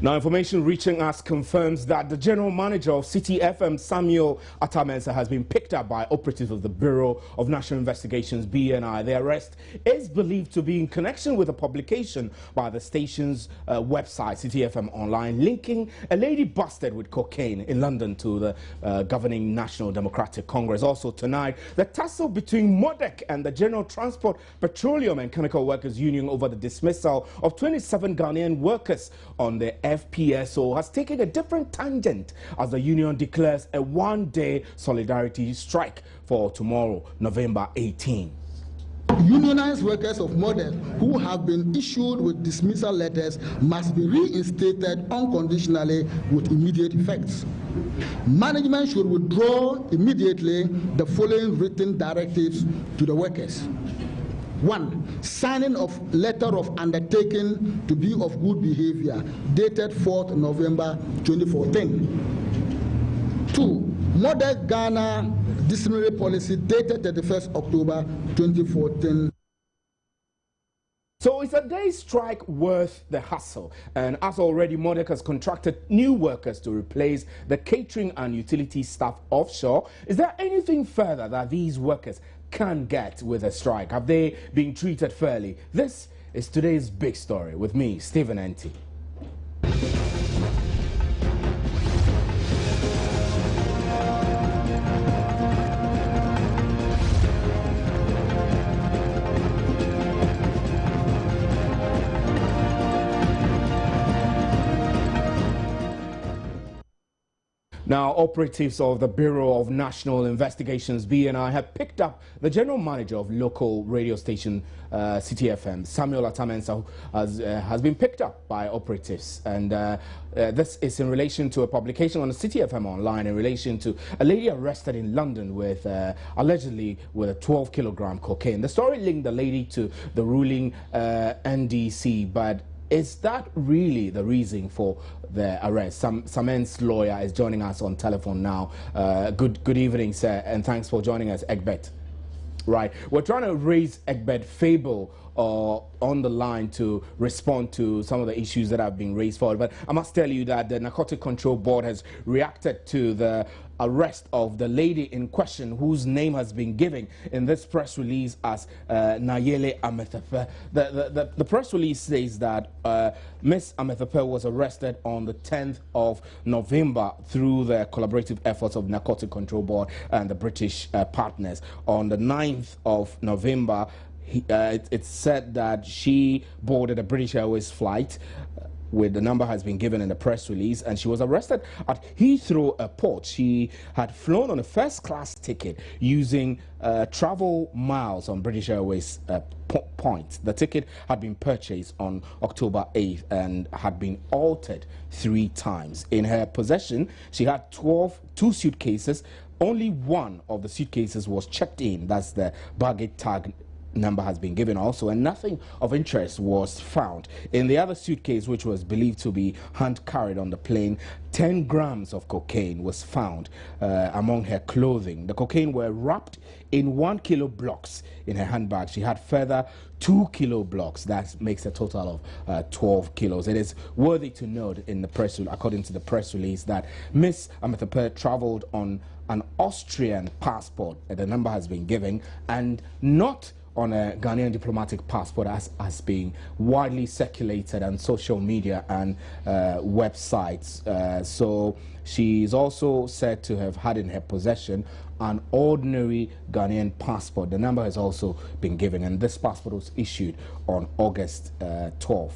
Now, information reaching us confirms that the general manager of CITI-FM, Samuel Atamensa, has been picked up by operatives of the Bureau of National Investigations, BNI. The arrest is believed to be in connection with a publication by the station's website, CITI-FM Online, linking a lady busted with cocaine in London to the governing National Democratic Congress. Also tonight, the tussle between MODEC and the General Transport, Petroleum and Chemical Workers Union over the dismissal of 27 Ghanaian workers on the FPSO has taken a different tangent as the union declares a one-day solidarity strike for tomorrow, November 18. Unionized workers of MODEC who have been issued with dismissal letters must be reinstated unconditionally with immediate effects. Management should withdraw immediately the following written directives to the workers. 1. Signing of letter of undertaking to be of good behavior dated 4th November 2014. 2. MODEC Ghana disciplinary policy dated 31st October 2014. So it's a day's strike worth the hassle, and as already MODEC has contracted new workers to replace the catering and utility staff offshore. Is there anything further that these workers can get with a strike? Have they been treated fairly? This is today's big story with me, Stephen Enti. Now, operatives of the Bureau of National Investigations, BNI, have picked up the general manager of local radio station CITI-FM, Samuel Atamensa, has been picked up by operatives. And this is in relation to a publication on the CITI-FM Online in relation to a lady arrested in London with allegedly with a 12-kilogram cocaine. The story linked the lady to the ruling NDC, but is that really the reason for the arrest? Samen's lawyer is joining us on telephone now. Good evening, sir, and thanks for joining us, Egbert. Right, we're trying to raise Egbert Fable on the line to respond to some of the issues that have been raised forward. But I must tell you that the Narcotic Control Board has reacted to the arrest of the lady in question, whose name has been given in this press release as Nayele Amethepe. The press release says that Miss Amethepe was arrested on the 10th of November through the collaborative efforts of Narcotic Control Board and the British partners. On the 9th of November, it's said that she boarded a British Airways flight with the number has been given in the press release, and she was arrested at Heathrow Airport. She had flown on a first-class ticket using travel miles on British Airways points. The ticket had been purchased on October 8th and had been altered 3 times. In her possession, she had two suitcases. Only one of the suitcases was checked in. That's the baggage tag number has been given also, and nothing of interest was found. In the other suitcase, which was believed to be hand carried on the plane, 10 grams of cocaine was found among her clothing. The cocaine were wrapped in 1 kilo blocks in her handbag. She had further 2 kilo blocks. That makes a total of 12 kilos. It is worthy to note in the press, according to the press release, that Miss Amethepe traveled on an Austrian passport. The number has been given, and not on a Ghanaian diplomatic passport as being widely circulated on social media and websites. So she is also said to have had in her possession an ordinary Ghanaian passport. The number has also been given, and this passport was issued on August 12th.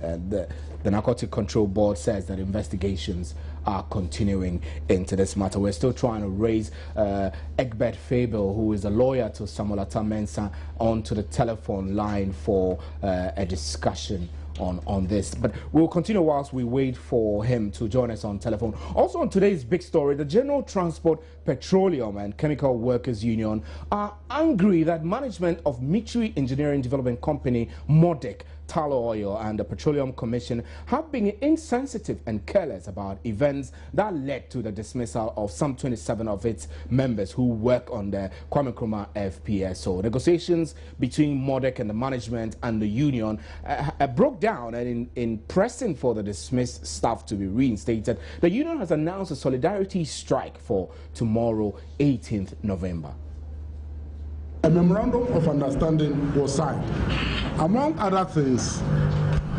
The Narcotic Control Board says that investigations are continuing into this matter. We're still trying to raise Egbert Fable, who is a lawyer to Samuel Atamensa, onto the telephone line for a discussion on this. But we'll continue whilst we wait for him to join us on telephone. Also on today's big story, the General Transport, Petroleum and Chemical Workers Union are angry that management of Military Engineering Development Company, MODEC, Tallow Oil and the Petroleum Commission have been insensitive and careless about events that led to the dismissal of some 27 of its members who work on the Kwame Nkrumah FPSO. Negotiations between MODEC and the management and the union broke down, and in pressing for the dismissed staff to be reinstated, the union has announced a solidarity strike for tomorrow, 18th November. A memorandum of understanding was signed. Among other things,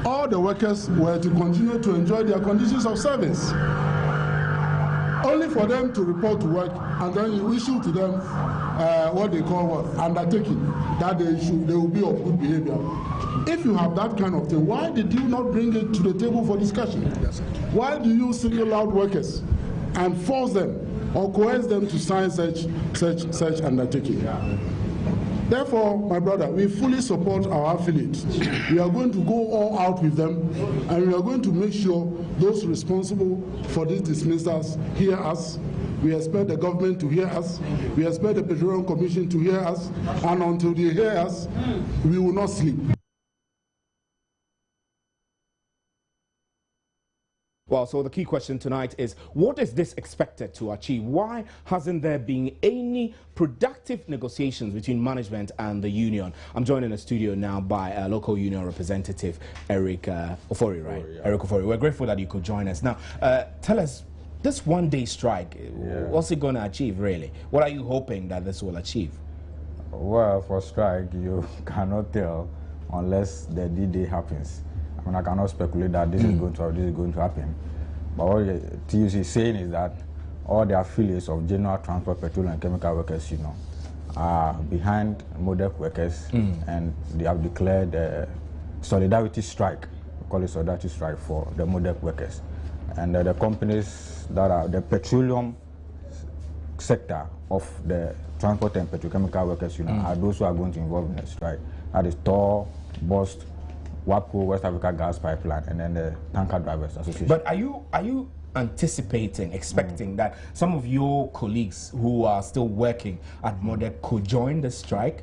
all the workers were to continue to enjoy their conditions of service, only for them to report to work, and then you issue to them what they call undertaking, that they will be of good behavior. If you have that kind of thing, why did you not bring it to the table for discussion? Why do you single out workers and force them or coerce them to sign such undertaking? Therefore, my brother, we fully support our affiliates. We are going to go all out with them, and we are going to make sure those responsible for these dismissals hear us. We expect the government to hear us. We expect the Petroleum Commission to hear us. And until they hear us, we will not sleep. Well, so the key question tonight is, what is this expected to achieve? Why hasn't there been any productive negotiations between management and the union? I'm joined in the studio now by a local union representative, Eric Ofori, right? Yeah. Eric Ofori. We're grateful that you could join us. Now, tell us, this one-day strike, what's it going to achieve, really? What are you hoping that this will achieve? Well, for strike, you cannot tell unless the D-Day happens. I mean, I cannot speculate that this is going to happen. But what TUC is saying is that all the affiliates of General Transport, Petroleum and Chemical Workers, are behind MODEC workers, and they have declared a solidarity strike. We call it solidarity strike for the MODEC workers. And the companies that are the petroleum sector of the transport and petrochemical workers, are those who are going to involve in the strike. That is TOR, BOST, WAPCO, West Africa Gas Pipeline, and then the Tanker Drivers Association. But are you anticipating, expecting that some of your colleagues who are still working at MODEC could join the strike?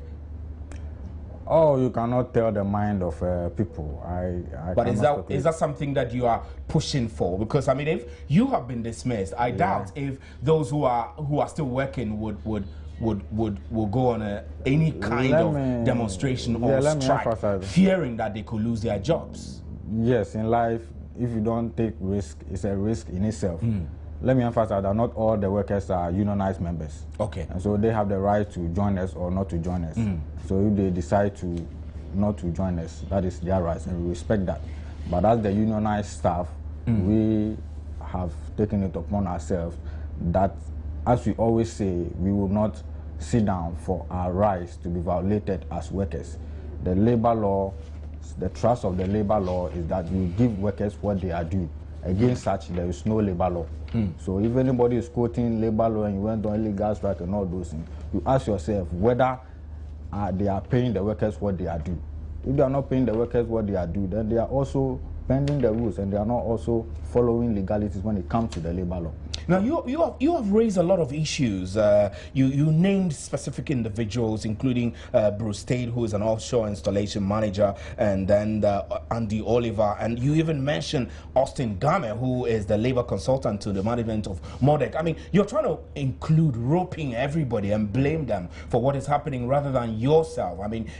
Oh, you cannot tell the mind of people. But is that something that you are pushing for? Because I mean, if you have been dismissed, I doubt if those who are still working would go on any kind of demonstration or strike, fearing that they could lose their jobs. Yes, in life, if you don't take risk, it's a risk in itself. Let me emphasize that not all the workers are unionized members. Okay. And so they have the right to join us or not to join us. So if they decide to not to join us, that is their rights, and we respect that. But as the unionized staff, we have taken it upon ourselves that, as we always say, we will not sit down for our rights to be violated as workers. The labor law, the thrust of the labor law is that we give workers what they are due. Against such, there is no labor law. So if anybody is quoting labor law and you went on illegal strike and all those things, you ask yourself whether they are paying the workers what they are due. If they are not paying the workers what they are due, then they are also bending the rules, and they are not also following legalities when it comes to the labor law. Now, you have raised a lot of issues. You named specific individuals, including Bruce Tate, who is an offshore installation manager, and then Andy Oliver, and you even mentioned Austin Game, who is the labor consultant to the management of MODEC. I mean, you're trying to include roping everybody and blame them for what is happening rather than yourself. I mean,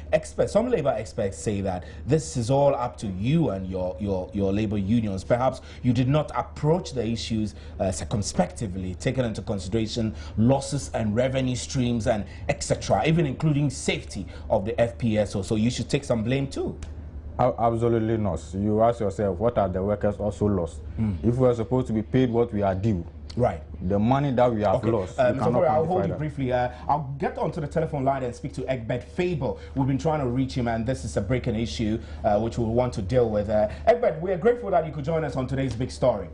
some labor experts say that this is all up to you and your labor unions. Perhaps you did not approach the issues circumspectively, taking into consideration losses and revenue streams and etc., even including safety of the FPSO. So you should take some blame too. Absolutely not. You ask yourself, what are the workers also lost? If we are supposed to be paid what we are due, right, the money that we have lost. Mr. Ofori, I'll hold you briefly. I'll get onto the telephone line and speak to Egbert Fable. We've been trying to reach him, and this is a breaking issue which we'll want to deal with. Egbert, we are grateful that you could join us on today's big story.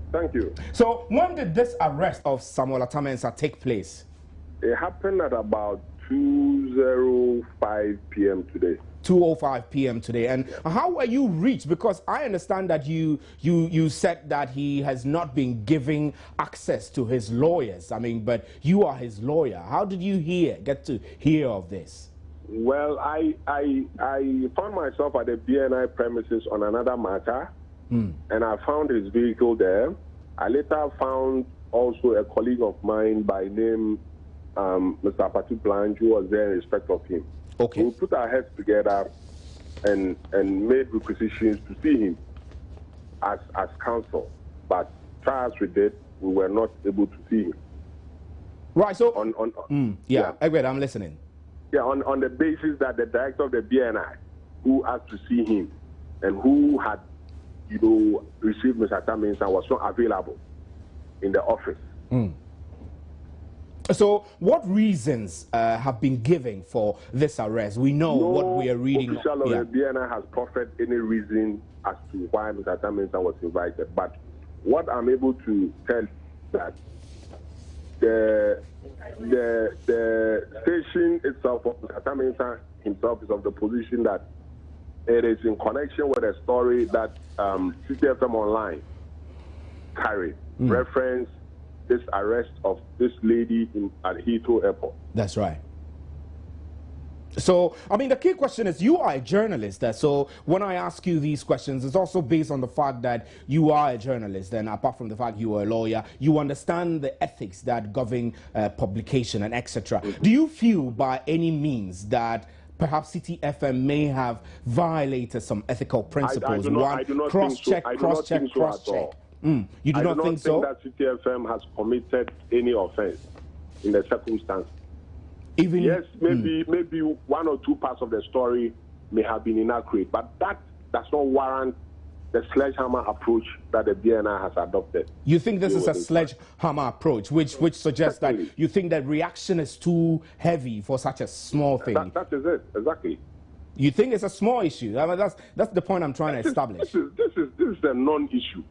Thank you. So, when did this arrest of Samuel Atamensa take place? It happened at about 2:05 p.m. today. 2:05 p.m. today. And how were you reached? Because I understand that you said that he has not been giving access to his lawyers. I mean, but you are his lawyer. How did you get to hear of this? Well, I found myself at the BNI premises on another matter, and I found his vehicle there. I later found also a colleague of mine by name Mr. Patu Blanche, who was there in respect of him. Okay. We put our heads together and made requisitions to see him as counsel. But try as we did, we were not able to see him. Right, so... Yeah, Egbert, I'm listening. Yeah, on the basis that the director of the BNI, who asked to see him and who had, received Mr. Atamensa, was not available in the office. So, what reasons have been given for this arrest? We know what we are reading. No official of the BNI has proffered any reason as to why Mr. Atamensa was invited. But what I'm able to tell is that the station itself, Mr. Atamensa himself, is of the position that it is in connection with a story that CITI-FM Online carried, reference this arrest of this lady at Heathrow Airport. That's right. So, I mean, the key question is, you are a journalist. So when I ask you these questions, it's also based on the fact that you are a journalist. And apart from the fact you are a lawyer, you understand the ethics that govern publication and etc. Do you feel by any means that perhaps CITI-FM may have violated some ethical principles? I do not cross-check, cross-check, cross-check. You do not think so? I do not think that CITI-FM has committed any offense in the circumstances. Even yes, maybe one or two parts of the story may have been inaccurate, but that does not warrant the sledgehammer approach that the BNI has adopted. You think this is a sledgehammer approach, which suggests that you think that reaction is too heavy for such a small thing? That is it, exactly. You think it's a small issue? I mean, that's the point I'm trying to establish. This is a non-issue,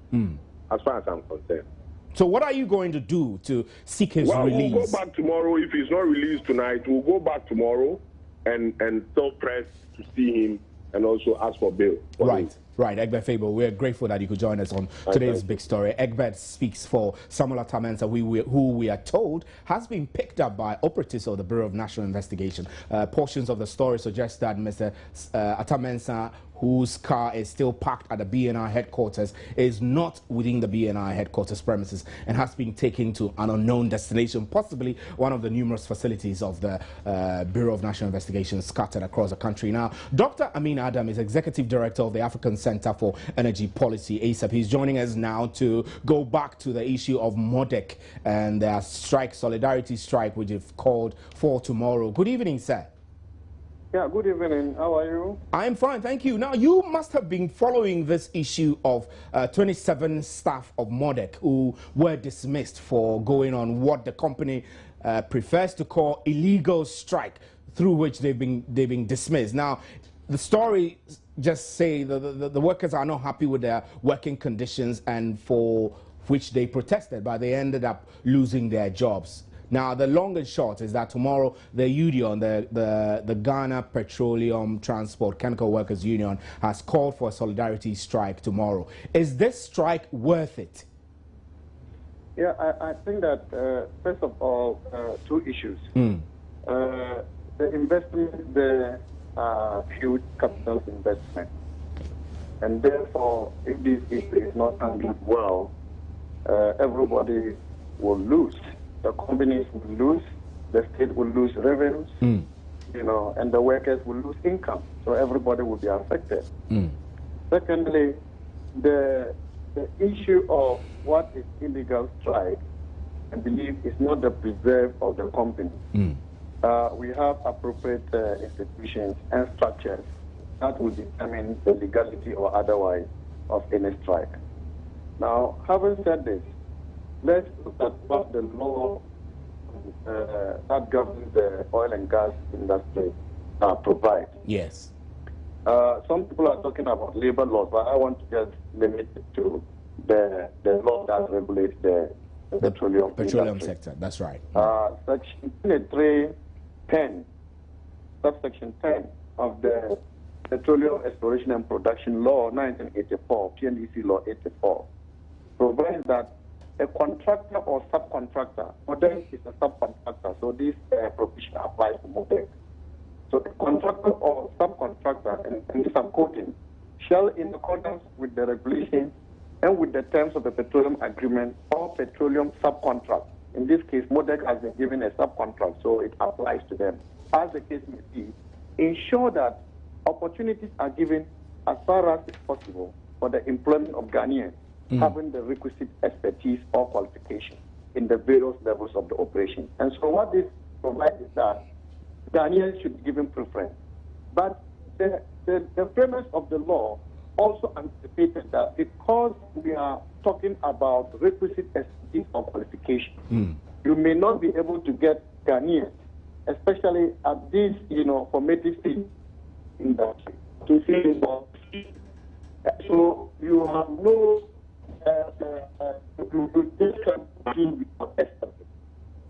as far as I'm concerned. So what are you going to do to seek his release? We'll go back tomorrow. If he's not released tonight, we'll go back tomorrow and still press to see him and also ask for bail. Right, Egbert Fable, we're grateful that you could join us on today's big story. Egbert speaks for Samuel Atamensa, who we are told has been picked up by operatives of the Bureau of National Investigation. Portions of the story suggest that Mr. Atamensa, whose car is still parked at the BNI headquarters, is not within the BNI headquarters premises and has been taken to an unknown destination, possibly one of the numerous facilities of the Bureau of National Investigation scattered across the country. Now, Dr. Amin Adam is Executive Director of the African Center for Energy Policy, ASAP. He's joining us now to go back to the issue of MODEC and their strike, solidarity strike, which is called for tomorrow. Good evening, sir. Yeah, good evening. How are you? I'm fine, thank you. Now, you must have been following this issue of 27 staff of MODEC who were dismissed for going on what the company prefers to call illegal strike, through which they've been dismissed. Now, the story just say the workers are not happy with their working conditions and for which they protested, but they ended up losing their jobs. Now, the long and short is that tomorrow the union, the Ghana Petroleum Transport Chemical Workers Union, has called for a solidarity strike tomorrow. Is this strike worth it? Yeah, I think that, first of all, two issues. The investment, the huge capital investment. And therefore, if this issue is not handled well, everybody will lose. The companies will lose, the state will lose revenues, and the workers will lose income. So everybody will be affected. Secondly, the issue of what is illegal strike, I believe, is not the preserve of the company. We have appropriate institutions and structures that will determine the legality or otherwise of any strike. Now, having said this, let's look at what the law that governs the oil and gas industry provides. Yes. Some people are talking about labor laws, but I want to just limit it to the law that regulates the petroleum sector. That's right. Section 310, subsection 10 of the Petroleum Exploration and Production Law 1984, PNDC Law 84, provides that a contractor or subcontractor, MODEC is a subcontractor, so this provision applies to MODEC. So So the contractor or subcontractor, and this I'm quoting, shall, in accordance with the regulations and with the terms of the petroleum agreement or petroleum subcontract, in this case, MODEC has been given a subcontract, so it applies to them, as the case may be, ensure that opportunities are given as far as is possible for the employment of Ghanaians having the requisite expertise or qualification in the various levels of the operation. And so what this provides is that Ghanaians should be given preference. But the premise of the law also anticipated that because we are talking about requisite expertise or qualification, you may not be able to get Ghanaians, especially at this, formative stage industry, to see involved. So you have no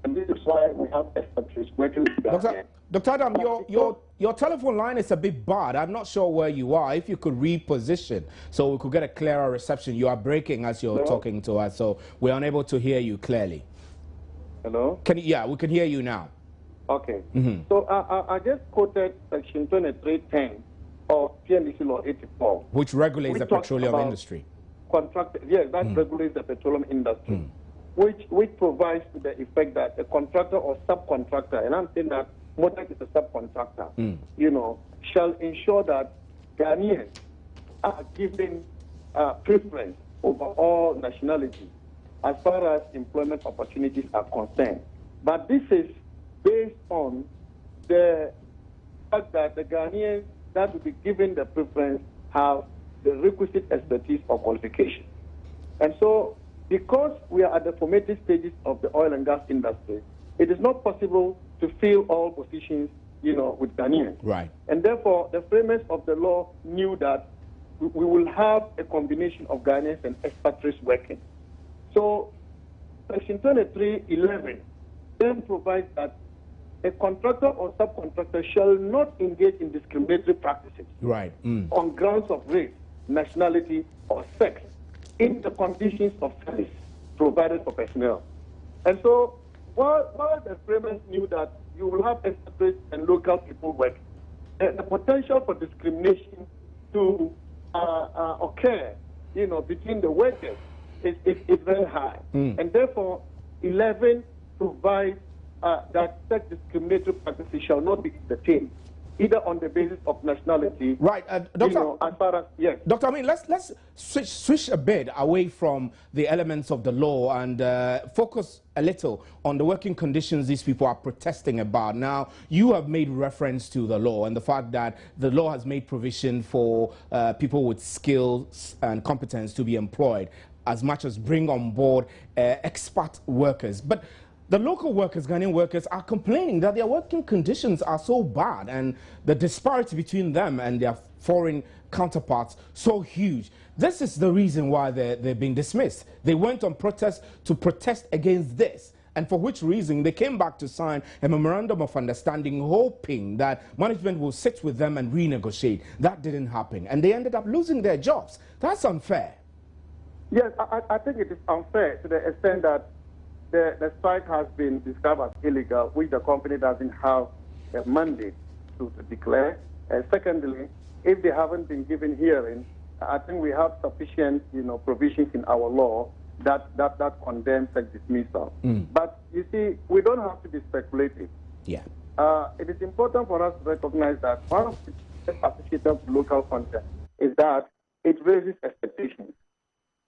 and this is why we have expertise working with Dr. Adam, your telephone line is a bit bad. I'm not sure where you are. If you could reposition so we could get a clearer reception. You are breaking as you're talking to us, so we're unable to hear you clearly. Hello? Yeah, we can hear you now. Okay. So I just quoted Section 2310 of PNDC Law 84. Which regulates the petroleum industry. Yes, that regulates the petroleum industry, which provides to the effect that a contractor or subcontractor, and I'm saying that MODEC is a subcontractor, shall ensure that Ghanaians are given preference over all nationalities as far as employment opportunities are concerned. But this is based on the fact that the Ghanaians that will be given the preference have the requisite expertise or qualification. And so, because we are at the formative stages of the oil and gas industry, it is not possible to fill all positions, with Ghanaians. Right. And therefore, the framers of the law knew that we will have a combination of Ghanaians and expatriates working. So, Section 2311 then provides that a contractor or subcontractor shall not engage in discriminatory practices on grounds of race, nationality, or sex in the conditions of service provided for personnel. And so, while the framers knew that you will have expatriates and local people work, the potential for discrimination to occur, between the workers is very high. And therefore, 11 provides that such discriminatory practices shall not be entertained, either on the basis of nationality. Right, Doctor. As far as Doctor, let's switch a bit away from the elements of the law and focus a little on the working conditions these people are protesting about. Now, you have made reference to the law and the fact that the law has made provision for people with skills and competence to be employed, as much as bring on board expat workers. But the local workers, Ghanaian workers, are complaining that their working conditions are so bad and the disparity between them and their foreign counterparts so huge. This is the reason why they're being dismissed. They went on protest to protest against this, and for which reason they came back to sign a memorandum of understanding, hoping that management will sit with them and renegotiate. That didn't happen, and they ended up losing their jobs. That's unfair. Yes, I think it is unfair to the extent that the strike has been described as illegal, which the company doesn't have a mandate to declare. Secondly, if they haven't been given hearing, I think we have sufficient, provisions in our law that condemns such dismissal. But you see, we don't have to be speculative. Yeah. It is important for us to recognize that one of the associated with local content is that it raises expectations.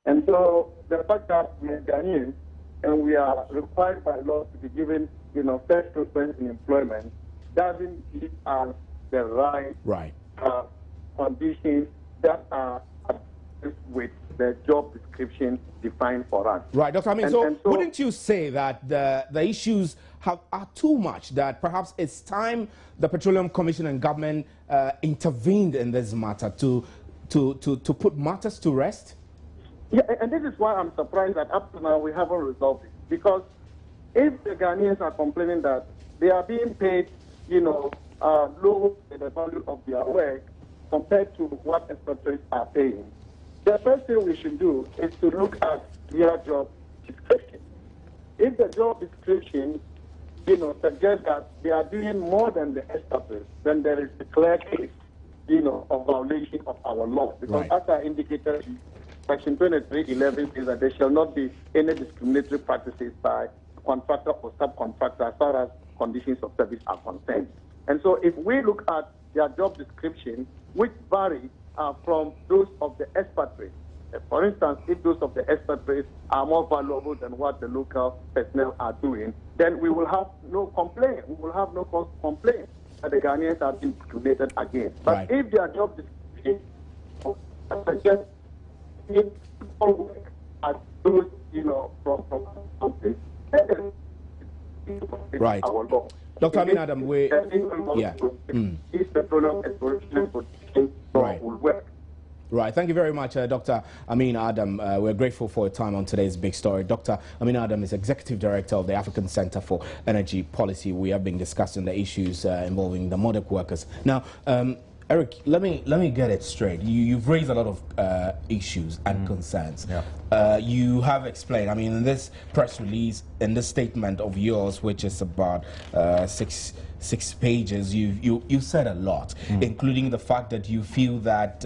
And so the fact that we are Ghanaians and we are required by law to be given, first preference in employment, doesn't give us the right conditions that are with the job description defined for us. Right, Dr. Amin, so wouldn't you say that the issues are too much, that perhaps it's time the Petroleum Commission and government intervened in this matter to put matters to rest? Yeah, and this is why I'm surprised that up to now we haven't resolved it. Because if the Ghanaians are complaining that they are being paid, low in the value of their work compared to what expatriates are paying, the first thing we should do is to look at their job description. If the job description suggest that they are doing more than the established, then there is a clear case, of violation of our law. Because as I indicated, Section 2311 says that there shall not be any discriminatory practices by contractor or subcontractor as far as conditions of service are concerned. And so if we look at their job description, which vary from those of the expatriates, for instance, if those of the expatriates are more valuable than what the local personnel are doing, then we will have no complaint. We will have no complaint that the Ghanaians are being discriminated against. But if their job description suggests people work as those, from countries, right. Our law. Dr. Amin Adam, Petroleum exploration will work. Right. Thank you very much, Dr. Amin Adam. We're grateful for your time on today's big story. Dr. Amin Adam is Executive Director of the African Center for Energy Policy. We have been discussing the issues involving the MODEC workers. Now, Eric, let me get it straight. You've raised a lot of issues and concerns. Yeah. You have explained, in this press release, in this statement of yours, which is about six pages, you said a lot, including the fact that you feel that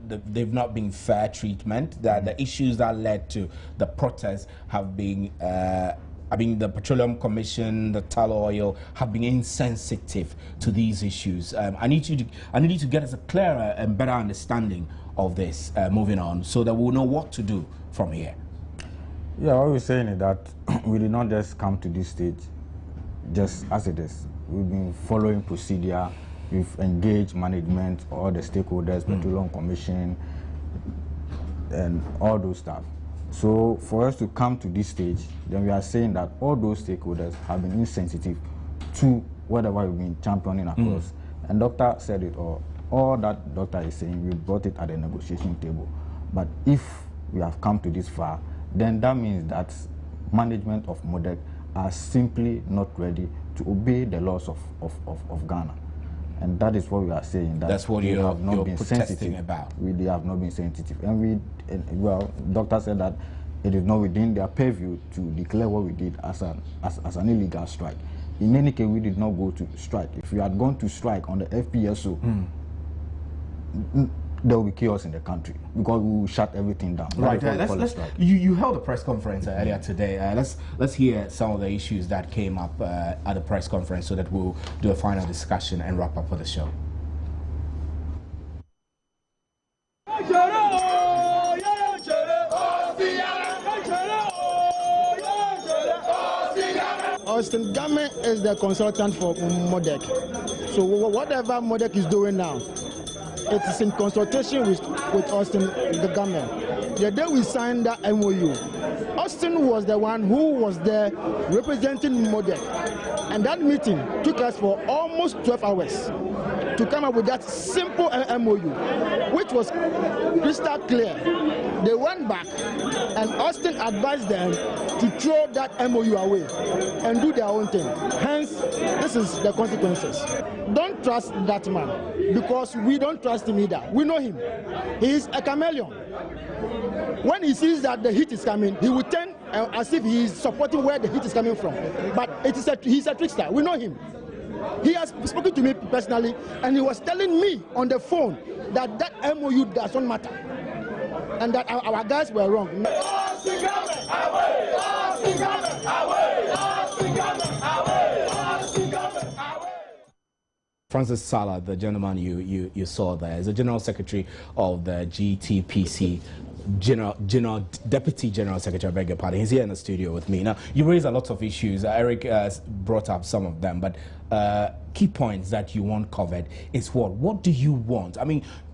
they've not been fair treatment, that the issues that led to the protests have been the Petroleum Commission, the tall oil, have been insensitive to these issues. I need you to get us a clearer and better understanding of this moving on, so that we'll know what to do from here. Yeah, what we're saying is that we did not just come to this stage just as it is. We've been following procedure. We've engaged management, all the stakeholders, Petroleum Commission, and all those stuff. So for us to come to this stage, then we are saying that all those stakeholders have been insensitive to whatever we've been championing across. And doctor said it all that doctor is saying, we brought it at the negotiation table. But if we have come to this far, then that means that management of MODEC are simply not ready to obey the laws of Ghana. And that is what we are saying. That's what you have not been sensitive about. They have not been sensitive. And doctor said that it is not within their purview to declare what we did as an illegal strike. In any case, we did not go to strike. If we had gone to strike on the FPSO, there will be chaos in the country because we will shut everything down. Right. You held a press conference earlier today. Let's hear some of the issues that came up at the press conference, so that we'll do a final discussion and wrap up for the show. Austin Game is the consultant for MODEC. So whatever MODEC is doing now, it is in consultation with Austin, the government. The day we signed that MOU, Austin was the one who was there representing MODEC. And that meeting took us for almost 12 hours to come up with that simple MOU, which was crystal clear. They went back and Austin advised them to throw that MOU away and do their own thing. Hence, this is the consequences. Don't trust that man, because we don't trust him either. We know him. He is a chameleon. When he sees that the heat is coming, he will turn as if he is supporting where the heat is coming from. But he's a trickster. We know him. He has spoken to me personally, and he was telling me on the phone that MOU does not matter, and that our guys were wrong. Francis Sala, the gentleman you saw there, is the General Secretary of the GTPC, Deputy General Secretary, I beg your pardon. He's here in the studio with me. Now, you raised a lot of issues. Eric brought up some of them, but key points that you want covered is what? What do you want?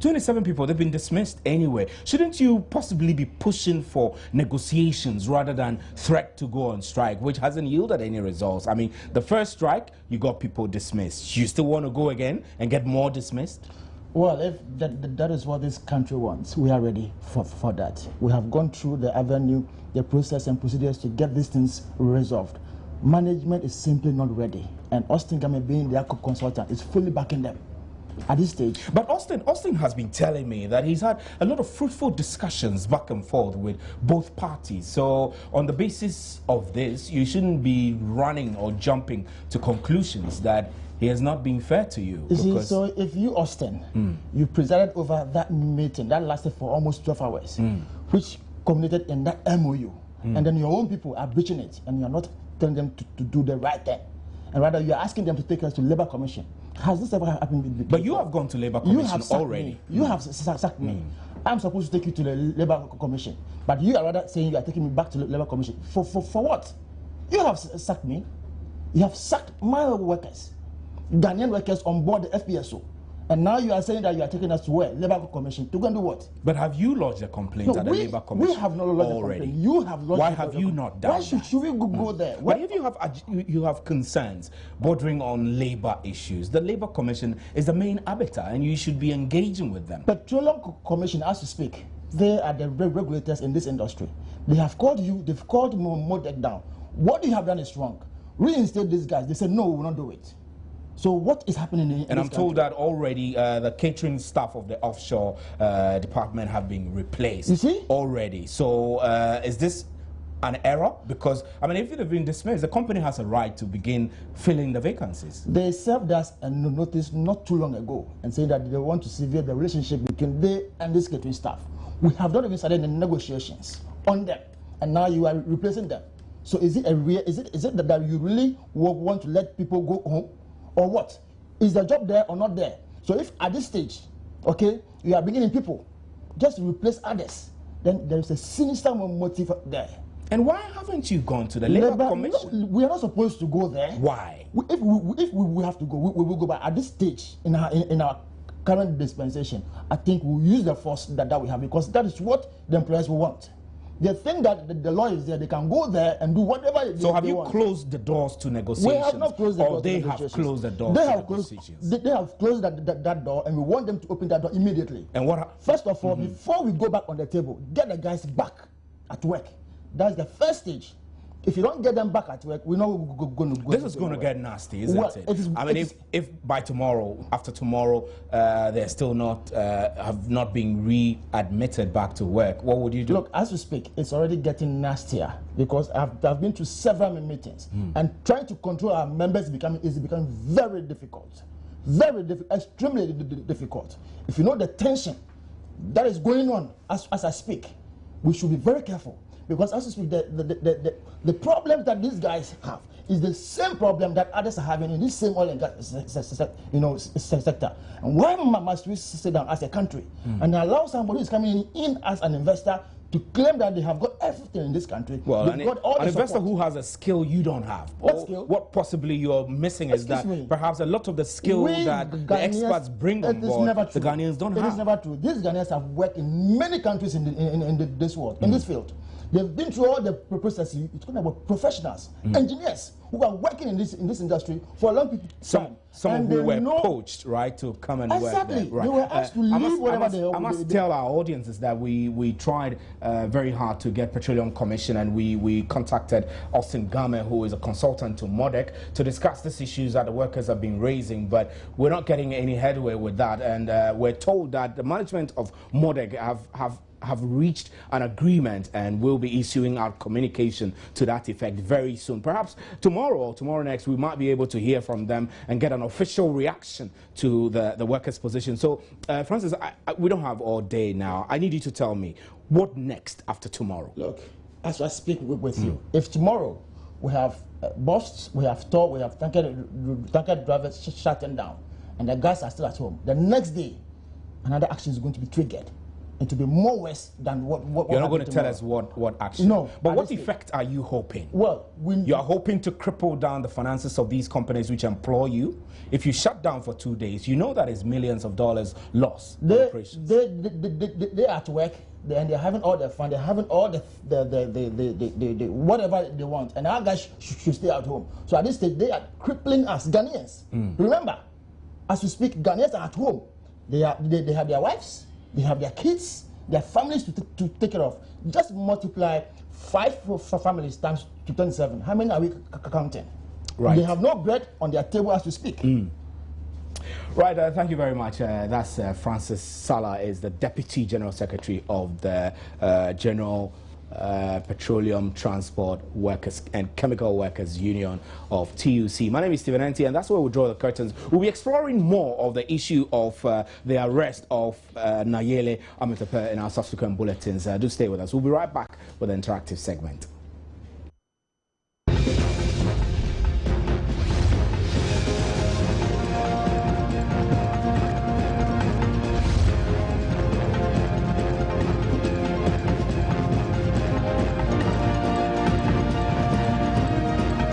27 people, they've been dismissed anyway. Shouldn't you possibly be pushing for negotiations rather than threat to go on strike, which hasn't yielded any results? The first strike, you got people dismissed. You still want to go again and get more dismissed? Well, if that is what this country wants, we are ready for that. We have gone through the avenue, the process and procedures to get these things resolved. Management is simply not ready. And Austin Game, being their consultant, is fully backing them. at this stage. But Austin has been telling me that he's had a lot of fruitful discussions back and forth with both parties. So on the basis of this, you shouldn't be running or jumping to conclusions that he has not been fair to you. You see, so if you, Austin, you presided over that meeting that lasted for almost 12 hours, which culminated in that MOU, and then your own people are breaching it, and you're not telling them to do the right thing, and rather you're asking them to take us to Labour Commission. Has this ever happened before? But you have gone to Labour Commission already. You have sacked me. I'm supposed to take you to the Labour Commission, but you are rather saying you are taking me back to the Labour Commission. For what? You have sacked me. You have sacked my workers, Ghanaian workers on board the FPSO. And now you are saying that you are taking us to where? Labour Commission. To go and do what? But have you lodged a complaint at the Labour Commission? We have not lodged already. A complaint. You have lodged. Why have you not done that? Why should we go there? But if you have concerns bordering on labour issues, the Labour Commission is the main arbiter, and you should be engaging with them. Petroleum Commission, as we speak, they are the regulators in this industry. They have called you. They've called Modec down. What you have done is wrong. Reinstate these guys. They said no, we will not do it. So what is happening in And I'm told that already the catering staff of the offshore department have been replaced. You see? Already. So is this an error? Because, I mean, if it had been dismissed, the company has a right to begin filling the vacancies. They served us a notice not too long ago and saying that they want to sever the relationship between they and this catering staff. We have not even started the negotiations on them, and now you are replacing them. So is it that you really want to let people go home? Or what? Is the job there or not there? So if at this stage, okay, you are bringing in people just to replace others, then there is a sinister motive there. And why haven't you gone to the Labour Commission? No, we are not supposed to go there. Why? If we have to go, we will go. But at this stage, in our current dispensation, I think we'll use the force that we have, because that is what the employers will want. They think that the law is there, they can go there and do whatever they want. So have you closed the doors to negotiations? We have not closed the doors to negotiations. Or they have closed the doors to negotiations? They have closed that door, and we want them to open that door immediately. And what? First of all, before we go back on the table, get the guys back at work. That's the first stage. If you don't get them back at work, we're not going to go. This is going to get nasty, isn't it? I mean, if by tomorrow, after tomorrow, they're still not have not been readmitted back to work, what would you do? Look, as we speak, it's already getting nastier, because I've been to several meetings, and trying to control our members is becoming very difficult, extremely difficult. If you know the tension that is going on as I speak, we should be very careful. Because as we speak, the problem that these guys have is the same problem that others are having in this same oil and gas sector. And why must we sit down as a country and allow somebody who's coming in as an investor to claim that they have got everything in this country? Well, an investor who has a skill you don't have. What skill? What possibly you're missing is that perhaps a lot of the skill that the experts bring on board, the Ghanaians don't have. It is never true. These Ghanaians have worked in many countries in this world, in this field. They've been through all the processes. You're talking about professionals, engineers who are working in this industry for a long time. Some who were poached, right, to come and work there. Exactly. They were asked to leave whatever they I must tell our audiences that we tried very hard to get Petroleum Commission, and we contacted Austin Game, who is a consultant to Modec, to discuss these issues that the workers have been raising, but we're not getting any headway with that. And we're told that the management of Modec have reached an agreement and will be issuing out communication to that effect very soon. Perhaps tomorrow or tomorrow next, we might be able to hear from them and get an official reaction to the workers' position. So, Francis, we don't have all day now. I need you to tell me, what next after tomorrow? Look, as I speak with you, if tomorrow we have busts, we have tow, we have tanker drivers shutting down, and the guys are still at home, the next day, another action is going to be triggered. And to be more worse than what you're not going to tell us what action. No. But what effect are you hoping? Well, you are hoping to cripple down the finances of these companies which employ you. If you shut down for 2 days, you know that is millions of dollars lost. They are at work, and they're having all their fun. They're having all the whatever they want, and our guys should stay at home. So at this stage, they are crippling us Ghanaians. Remember, as we speak, Ghanaians are at home. They have their wives. They have their kids, their families to take care of. Just multiply 5 for families times 27. How many are we counting? Right. They have no bread on their table as we speak. Right, thank you very much. That's Francis Salah, is the Deputy General Secretary of the General Petroleum Transport Workers and Chemical Workers Union of TUC. My name is Stephen Enti, and that's where we draw the curtains. We'll be exploring more of the issue of the arrest of Nayeli Ametepe in our subsequent bulletins. Do stay with us. We'll be right back with the interactive segment.